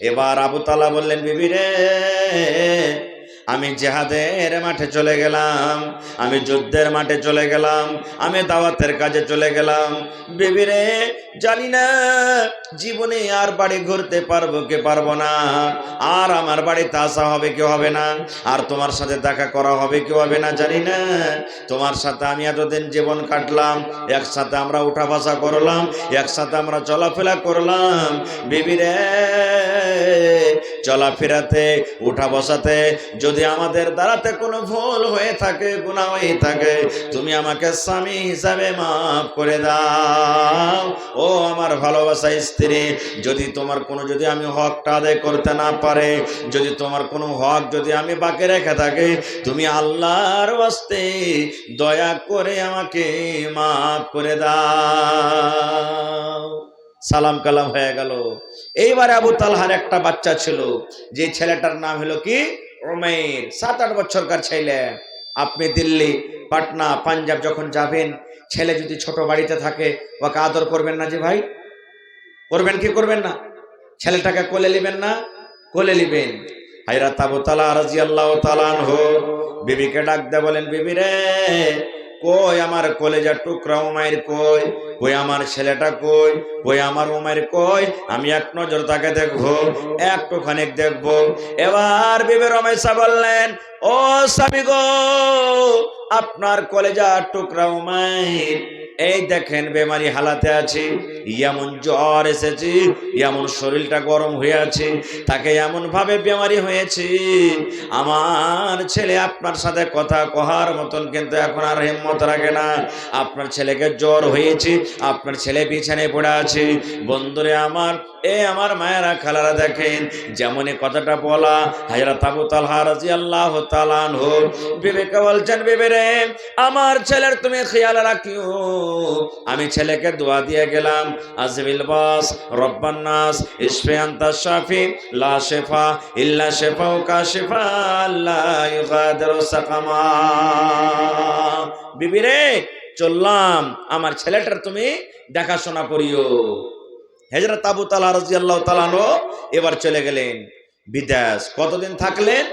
এবার আবু তালহা বললেন, বিবি রে, আমি জিহাদের মাঠে চলে গেলাম, আমি যুদ্ধের মাঠে চলে গেলাম, আমি দাওয়াতের কাজে চলে গেলাম। বিবি রে, জানি না জীবনে আর বাড়ি ঘুরতে পারবো কি পারবো না, আর আমার বাড়িতে আসা হবে কি হবে না, আর তোমার সাথে দেখা করা হবে কি হবে না জানি না। তোমার সাথে আমি এতদিন জীবন কাটলাম, একসাথে আমরা উঠা বসা করলাম, একসাথে আমরা চলাফেরা করলাম। বিবি রে, চলাফেরাতে উঠা বসাতে যদি আমাদের দ্বারাতে কোনো ভুল হয়ে থাকে, গুনাহ হয়ে থাকে, তুমি আমাকে স্বামী হিসাবে মাফ করে দাও। ও আমার ভালোবাসা স্ত্রী, যদি তোমার কোনো, যদি আমি হকটা আদায় করতে না পারে, যদি তোমার কোনো হক যদি আমি বাকি রেখে থাকি, তুমি আল্লাহর ওয়াস্তে দয়া করে আমাকে মাফ করে দাও। সালাম কালাম হয়ে গেল। এইবারে আবু তালহার একটা বাচ্চা ছিল, যে ছেলেটার নাম হলো কি, উমাইর। 7-8 বছরকার ছেলে। আপনি দিল্লি, পাটনা, পাঞ্জাব যখন যাবেন, ছেলে যদি ছোট বাড়িতে থাকে, ওকে আদর করবেন না যে ভাই? করবেন কি করবেন না? ছেলেটাকে কোলে নেবেন না? কোলে নেবেন। হযরত আবু তালহা রাদিয়াল্লাহু তাআলা আনহু বিবিকে ডাক দিয়ে বলেন, বিবি রে, কই আমার কলেজার টুকরা উমাইর, কই কই আমার ছেলেটা, কই কই আমার উমাইর, কই আমি এক নজর তাকে দেখবো, একটুখানি দেখবো। এবার বিবি রমেশা বললেন, ও স্বামী গো, আপনার কলেজার টুকরা উমাইর এই দেখেন বেমারি হালাতে আছে, এমন জ্বর এসেছে, এমন শরীরটা গরম হয়ে আছে, তাকে এমন ভাবে বেমারি হয়েছে, আমার ছেলে আপনার সাথে কথা কহার মতন কিন্তু এখন আর হিম্মত রাখে না। আপনার ছেলেকে জ্বর হয়েছে, আপনার ছেলে বিছানায় পড়ে আছে। বন্ধুরে আমার, এ আমার মায়েরা খালারা, দেখেন যেমনই কথাটা বলা, হযরত আবু তালহা রাদিয়াল্লাহু তাআলা আনহু বিবিকে বলছেন, বিবি রে, আমার ছেলের তুমি খেয়াল রাখিও। আমি ছেলেকে দোয়া দিয়ে গেলাম, আজবিল বাস রব্বান নাস ইশফি আনতা শাফি লা শিফা ইল্লা শিফাউকা শিফা লা ইগাদিরু সাকামা। বিবি রে, চললাম, আমার ছেলেটার তুমি দেখাশোনা করিও। হযরত আবু তালহা রাদিয়াল্লাহু তাআলা আনহু এবার চলে গেলেন বিদেশ। কতদিন থাকলেন?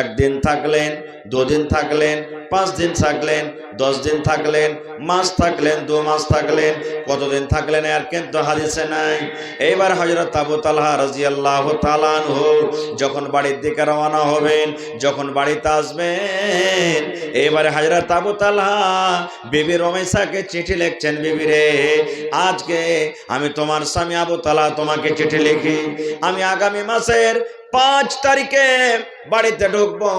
1 দিন থাকলেন, 2 দিন থাকলেন, 5 দিন থাকলেন, 10 দিন থাকলেন, মাস থাকলেন, 2 মাস থাকলেন, কতদিন থাকলেন আর কিন্তু হাদিসে নাই। এইবার হযরত আবু তালহা রাদিয়াল্লাহু তাআলা আনহু যখন বাড়ির দিকে রওনা হবেন, যখন বাড়িতে আসবেন, এইবারে হযরত আবু তালহা বিবি রমেশাকে চিঠি লিখছেন, বিবি রে, আজকে আমি তোমার স্বামী আবু তালহা তোমাকে চিঠি লিখি, আমি আগামী মাসের 5 তারিখে বাড়িতে ঢুকবো,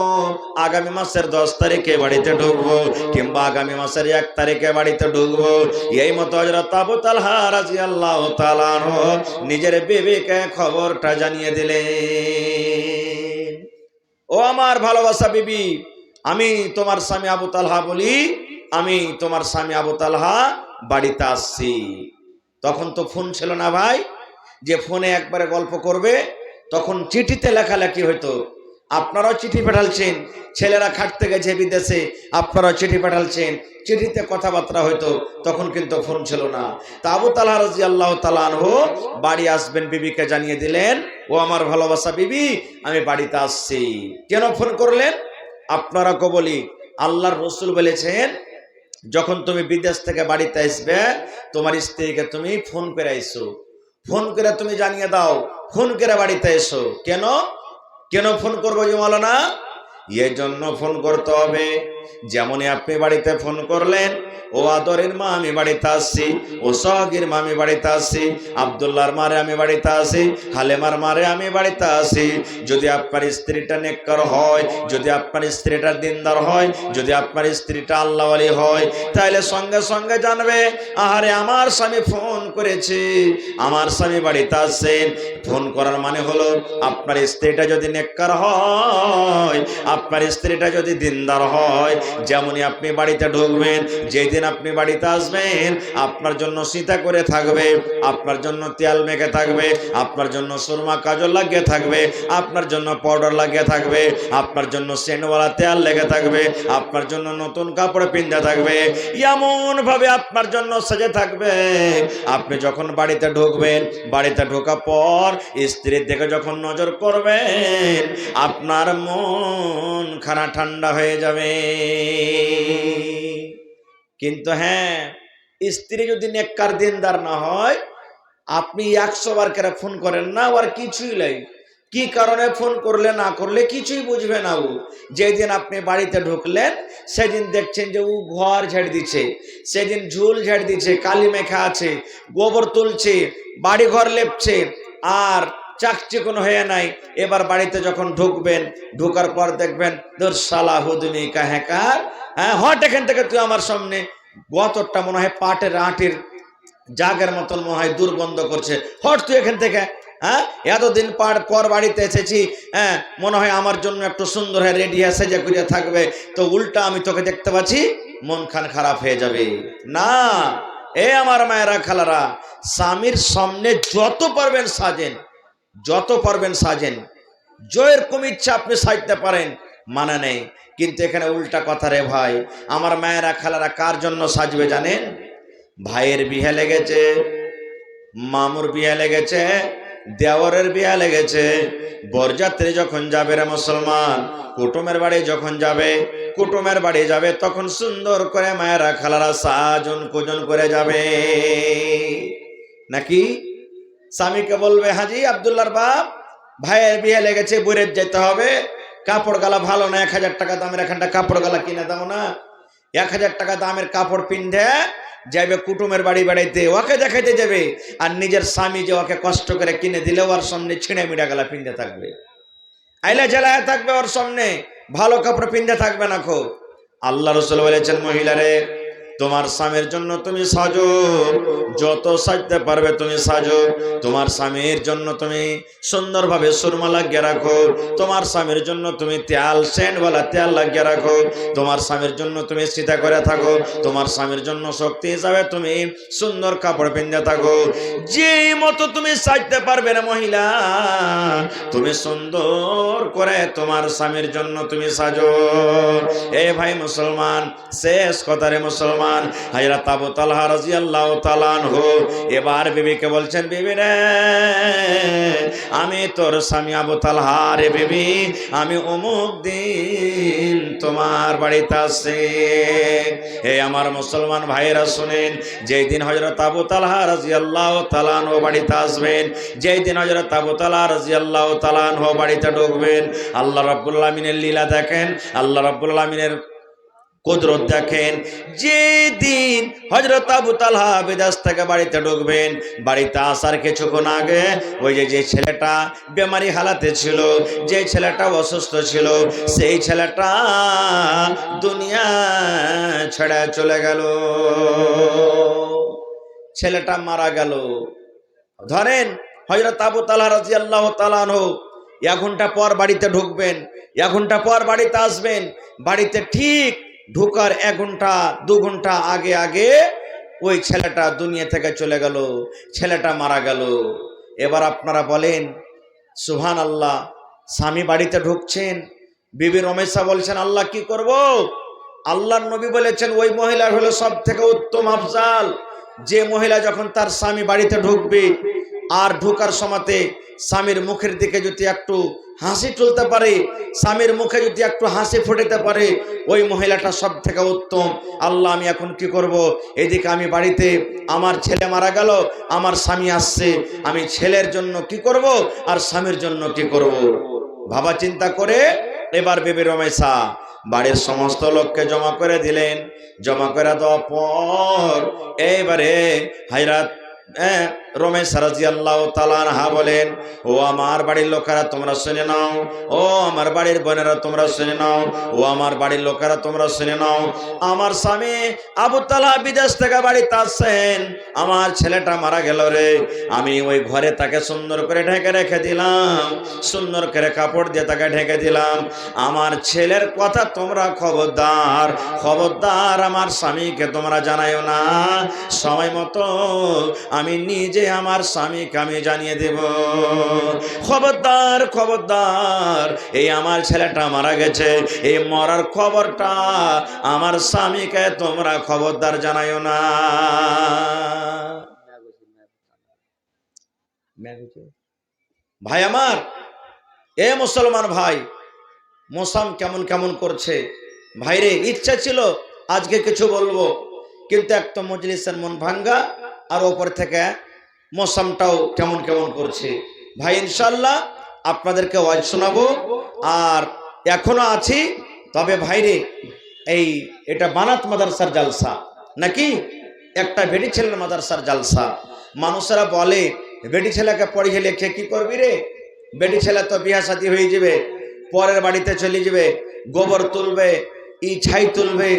আগামী মাসের 10 তারিখে বাড়িতে ঢুকবো, কিংবা আগামী মাসের 1 তারিখে বাড়িতে ঢুকবো। এই মতো হযরত আবু তালহা রাদিয়াল্লাহু তাআলা আনহু নিজের বিবিকে খবরটা জানিয়ে দিলেন। ও আমার ভালোবাসা বিবি, আমি তোমার স্বামী আবু তালহা বলি, আমি তোমার স্বামী আবু তালহা বাড়িতে আসছি। তখন তো ফোন ছিল না ভাই, যে ফোনে একবারে গল্প করবে। তখন চিঠিতে লেখালেখি হইতো। আপনারাও চিঠি পাঠালছেন, ছেলেরা খাটতে গেছে বিদেশে, আপনারাও চিঠি পাঠালছেন, চিঠিতে কথাবার্তা হইতো। তখন কিন্তু ফোন ছিল না। তা আবু তালহা রাদিয়াল্লাহু তাআলা আনহু বাড়ি আসবেন বিবিকে জানিয়ে দিলেন, ও আমার ভালোবাসা বিবি, আমি বাড়িতে আসছি। কেন ফোন করলেন? আপনারা কো বলি, আল্লাহর রাসূল বলেছেন, যখন তুমি বিদেশ থেকে বাড়িতে আসবে, তোমার স্ত্রীকে তুমি ফোন করে আইসো, ফোন করে তুমি জানিয়ে দাও, ফোন করে বাড়িতে এসো। কেন কেন ফোন করবো যে মাওলানা? এই জন্য ফোন করতে হবে, যেমনই আপনি বাড়িতে ফোন করলেন, ও আদরের মা আমি বাড়িতে আসছি, ও সোহাগীর মা আমি বাড়িতে আসছি, আব্দুল্লাহর মারে আমি বাড়িতে আসি, হালেমার মারে আমি বাড়িতে আসি। যদি আপনার স্ত্রীটা নেককার হয়, যদি আপনার স্ত্রীটা দিনদার হয়, যদি আপনার স্ত্রীটা আল্লাহওয়ালি হয়, তাহলে সঙ্গে সঙ্গে জানবে, আহারে আমার স্বামী ফোন করেছে, আমার স্বামী বাড়িতে আসছেন। ফোন করার মানে হলো আপনার স্ত্রীটা যদি নেককার হয়, আপনার স্ত্রীটা যদি দিনদার হয়, হয়। যেমনই আপনি বাড়িতে ঢুকবেন, যেদিন আপনি বাড়িতে আসবেন, আপনার জন্য সীতা করে থাকবে, আপনার জন্য তেল মেখে থাকবে, আপনার জন্য সুরমা কাজল লাগিয়ে থাকবে, আপনার জন্য পাউডার লাগিয়ে থাকবে, আপনার জন্য সেন্টওয়ালা তেল লেগে থাকবে, আপনার জন্য নতুন কাপড় পিন্ধে থাকবে, এমন ভাবে আপনার জন্য সাজে থাকবে। আপনি যখন বাড়িতে ঢুকবেন, বাড়িতে ঢোকার পর স্ত্রীর দিকে যখন নজর করবেন, আপনার মন খানা ঠান্ডা হয়ে যাবে। কিন্তু হ্যাঁ, স্ত্রী যদি নেককার দিনদার না হয়, আপনি 100 বার করে ফোন করেন না, আর কিছুই নাই, কি কারণে ফোন করলে না করলে কিছুই বুঝবে না। ও যেদিন আপনি বাড়িতে ঢুকলেন, সেদিন দেখছেন যে ও ঘর ঝাড় দিচ্ছে, সেদিন ঝুল ঝাড় দিচ্ছে, কালি মেখা আছে, গোবর তুলছে, বাড়ি ঘর লেপছে, আর চাকচিকন হয়ে নাই। এবার বাড়িতে যখন ঢুকবেন, ঢোকার পর দেখবেন, তোর শালা হুদুমি কাহেকার, হ্যাঁ হট এখান থেকে তুই আমার সামনে। গতরটা মনে হয় পাটের আটির জাগের মতন মনে হয় দুর্গন্ধ করছে, হট তুই এখান থেকে। হ্যাঁ, এতদিন পর বাড়িতে এসেছি, হ্যাঁ মনে হয় আমার জন্য একটু সুন্দর হয়ে রেডি হয়ে সেজে গুজে থাকবে, তো উল্টা আমি তোকে দেখতে পাচ্ছি, মন খান খারাপ হয়ে যাবে। না, এ আমার মায়েরা খালারা, স্বামীর সামনে যত পারবেন সাজেন, যত পারবেন সাজেন, জয়ের কম ইচ্ছা আপনি সাজতে পারেন, মানে নেই। কিন্তু এখানে উল্টা কথা রে ভাই, আমার মায়েরা খালারা কার জন্য সাজবে জানেন? ভাইয়ের বিয়ে লেগেছে, মামুর বিয়ে লেগেছে, দেওরের বিয়ে লেগেছে, বরযাত্রী যখন যাবে রে মুসলমান, কুটুমের বাড়ি যখন যাবে, কুটুমের বাড়ি যাবে, তখন সুন্দর করে মায়েরা খালারা সাজন কুজন করে যাবে। নাকি স্বামীকে বলবে, হাজি আব্দুল্লাহর বাপ, ভাইয়ের বিয়ে লেগেছে, বইয়ের যেতে হবে, কাপড় গালা ভালো না, 1000 টাকা দামের এখানটা কাপড় গালা কিনে দাও না। 1000 টাকা দামের কাপড় পিন্ধে যাবে কুটুমের বাড়ি বেড়াইতে, ওকে দেখাইতে যাবে, আর নিজের স্বামী যে ওকে কষ্ট করে কিনে দিলে ওর সামনে ছিঁড়ে মিড়া গেলা পিন্ধে থাকবে, আইলে জেলায় থাকবে, ওর সামনে ভালো কাপড় পিন্ধে থাকবে না। খুব আল্লাহ রাসূল বলেছেন, মহিলারে তোমার স্বামীর জন্য তুমি সাজো, যত সাজতে পারবে তুমি সাজো। তোমার স্বামীর জন্য তুমি সুন্দরভাবে সুরমা লাগিয়ে রাখো, তোমার স্বামীর জন্য তুমি তেল সেন্টওয়ালা তেল লাগিয়ে রাখো, তোমার স্বামীর জন্য তুমি সীতা করে থাকো, তোমার স্বামীর জন্য শক্তি হিসাবে তুমি সুন্দর কাপড় পিন্ধে থাকো। যে মতো তুমি সাজতে পারবে না মহিলা, তুমি সুন্দর করে তোমার স্বামীর জন্য তুমি সাজো। এ ভাই মুসলমান, শেষ কথা রে মুসলমান, হযরত আবু তালহা রাদিয়াল্লাহু তাআলা আনহু এবার বিবিকে বলছেন, বিবি রে, আমি তোর স্বামী আবু তালহা রে বিবি, আমি অমুক দিন তোমার বাড়িতে আসছি। হে আমার মুসলমান ভাইরা শুনেন, যেই দিন হযরত আবু তালহা রাদিয়াল্লাহু তাআলা আনহু বাড়িতে আসবেন, যেই দিন হযরত আবু তালহা রাদিয়াল্লাহু তাআলা আনহু বাড়িতে ঢুকবেন, আল্লাহ রাব্বুল আলামিনের লীলা দেখেন, আল্লাহ রাব্বুল আলামিনের কুদরত দেখেন। যেদিন হযরত আবু তালহা বিদেশ থেকে বাড়িতে ঢুকবেন, বাড়িতে আসার কিছুক্ষণ আগে ওই যে ছেলেটা বেমারি হালাতে ছিল, যে ছেলেটা অসুস্থ ছিল, সেই ছেলেটা দুনিয়া ছেড়ে চলে গেল, ছেলেটা মারা গেল। ধরেন হযরত আবু তালহা রাদিয়াল্লাহু তাআলা আনহু 1 ঘন্টা পর বাড়িতে ঢুকবেন, 1 ঘন্টা পর বাড়িতে আসবেন, বাড়িতে ঠিক ঢোকার 1 ঘন্টা 2 ঘন্টা আগে আগে ওই ছেলেটা দুনিয়া থেকে চলে গেল, ছেলেটা মারা গেল। এবার আপনারা বলেন সুবহানাল্লাহ, স্বামী বাড়িতে ঢুকছেন, বিবি রমেশা বলছেন, আল্লাহ কি করব? আল্লাহর নবী বলেছেন, ওই মহিলা হলো সব থেকে উত্তম আফজাল, যে মহিলা যখন তার স্বামী বাড়িতে ঢুকবে আর ঢোকার সময়তে স্বামীর মুখের দিকে যদি একটু হাসি তুলতে পারে, স্বামীর মুখে যদি একটু হাসি ফুটাতে পারে, ওই মহিলাটা সব থেকে উত্তম। আল্লাহ, আমি এখন কি করব? এদিকে আমি বাড়িতে, আমার ছেলে মারা গেল, আমার স্বামী আসছে, আমি ছেলের জন্য কি করব আর স্বামীর জন্য কি করব? ভাবা চিন্তা করে এবার বিবি রমেশা বাড়ির সমস্ত লোককে জমা করে দিলেন। জমা করে দেওয়ার পর এইবারে হযরত রমেশা রাদিয়াল্লাহু তাআলা আনহা বলেন, ও আমার বাড়ির লোকেরা তোমরা শুনে নাও, ও আমার বাড়ির বোনেরা তোমরা শুনে নাও, ও আমার বাড়ির লোকেরা তোমরা শুনে নাও, আমার স্বামী আবু তালহা বিদেশ থেকে বাড়িতে আসছেন, আমার ছেলেটা মারা গেল রে, আমি ওই ঘরে তাকে সুন্দর করে ঢেকে রেখে দিলাম, সুন্দর করে কাপড় দিয়ে তাকে ঢেকে দিলাম। আমার ছেলের কথা তোমরা খবরদার খবরদার আমার স্বামীকে তোমরা জানাইও না, সময় মতো আমি নিজে আমার স্বামীকে আমি জানিয়ে দেব। খবরদার খবরদার, এই আমার ছেলেটা মারা গেছে, এই মরার খবরটা আমার স্বামীকে তোমরা খবরদার জানাইও না। ভাই আমার, এ মুসলমান ভাই, মৌসুম কেমন কেমন করছে ভাইরে। ইচ্ছা ছিল আজকে কিছু বলবো, কিন্তু একটা মজলিসের মন ভাঙ্গা, আর ওপর থেকে মৌসুমটাও কেমন কেমন করছে। ভাই ইনশাল্লাহ আপনাদেরকে ওয়াজ শোনাবো, আর এখনো আছি। তবে ভাইরে, এটা বানাত মাদ্রাসার জালসা নাকি একটা বেটি ছেলের মাদ্রাসার জালসা। মানুষেরা বলে বেটি ছেলেকে পড়িয়ে লেখে কি করবি রে, বেটি ছেলে তো বিয়া শাদী হয়ে যাবে, পরের বাড়িতে চলে যাবে, গোবর তুলবে, ছাই তুলবে,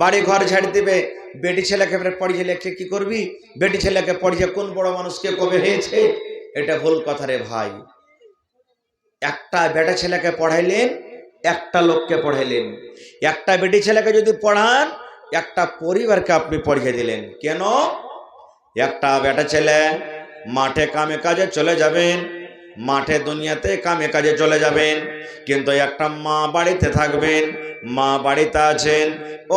বাড়ি ঘর ঝাড় দিবে, বেটি ছেলেকে পড়িয়ে লেখে কি করবি, বেটি ছেলেকে পড়িয়ে কোন বড় মানুষকে কবে হয়েছে। এটা ভুল কথা রে ভাই। একটা বেটা ছেলেকে পড়াইলেন, একটা লোককে পড়াইলেন। একটা বেটি ছেলেকে যদি পড়ান, একটা পরিবারকে আপনি পড়িয়ে দিলেন। কেন? একটা বেটা ছেলে মাঠে কামে কাজে চলে যাবেন, মাঠে দুনিয়াতে কামে কাজে চলে যাবেন, কিন্তু একটা মা বাড়িতে থাকবেন, মা বাড়িতে আছেন,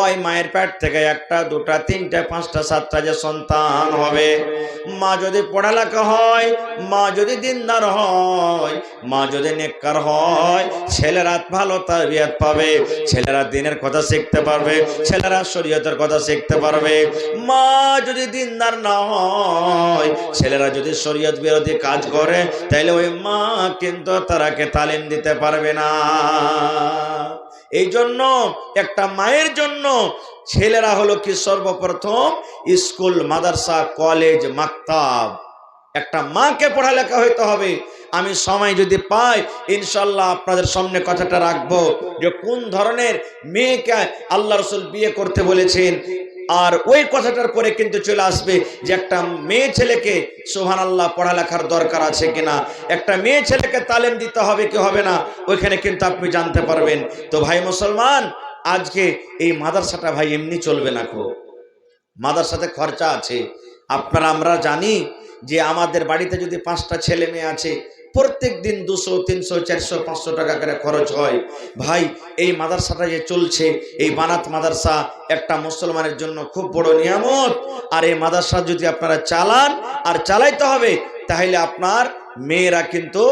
ওই মায়ের পেট থেকে একটা দুটা তিনটা পাঁচটা সাতটা যে সন্তান হবে, মা যদি পড়ালেখা হয়, মা যদি দিনদার হয়, মা যদি নেককার হয়, ছেলেরা ভালো তারবিয়াত পাবে, ছেলেরা দিনের কথা শিখতে পারবে, ছেলেরা শরীয়তের কথা শিখতে পারবে। মা যদি দিনদার না হয়, ছেলেরা যদি শরীয়ত বিরোধী কাজ করে, তাহলে ওই মা কিন্তু তারাকে তালিম দিতে পারবে না। এই জন্য একটা মায়ের জন্য ছেলেরা হলো কি সর্বপ্রথম স্কুল, মাদ্রাসা, কলেজ, মাকতাব। একটা মাকে পড়ালেখা হইতে হবে। আমি সময় যদি পাই ইনশাল্লাহ আপনাদের সামনে কথাটা রাখবো, যে কোন ধরনের মেয়েকে আল্লাহ রাসূল বিয়ে করতে বলেছেন, আর ওই কথাটার পরে কিন্তু চলে আসবে যে একটা মেয়ে ছেলেকে সুবহানাল্লাহ পড়ালেখার দরকার আছে কিনা, একটা মেয়ে ছেলেকে তালিম দিতে হবে কি হবে না, ওইখানে কিন্তু আপনি জানতে পারবেন। তো ভাই মুসলমান, আজকে এই মাদ্রাসাটা ভাই এমনি চলবে না, মাদ্রাসাতে খরচা আছে। আপনারা আমরা জানি যে আমাদের বাড়িতে যদি 5টা ছেলে মেয়ে আছে, প্রত্যেক দিন 200, 300, 400, 500 টাকা করে খরচ হয়। ভাই এই মাদ্রাসাটা যে চলছে, এই বানাত মাদ্রাসা একটা মুসলমানের জন্য খুব বড় নিয়ামত। আর এই মাদ্রাসা যদি আপনারা চালান, আর চালাইতে হবে, তাহলে আপনার মেয়েরা কিন্তু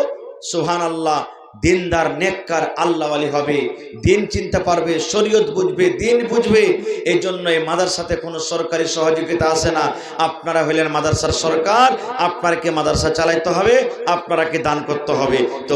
সুবহানাল্লাহ দিনদার, নেককার, আল্লাহওয়ালি হবে, দিন চিনতে পারবে, শরীয়ত বুঝবে, দিন বুঝবে। এই জন্য এই মাদ্রাসাতে কোনো সরকারি সহযোগিতা আসে না। আপনারা হলেন মাদ্রাসার সরকার, আপনাকে মাদ্রাসা চালাইতে হবে, আপনাকে দান করতে হবে। তো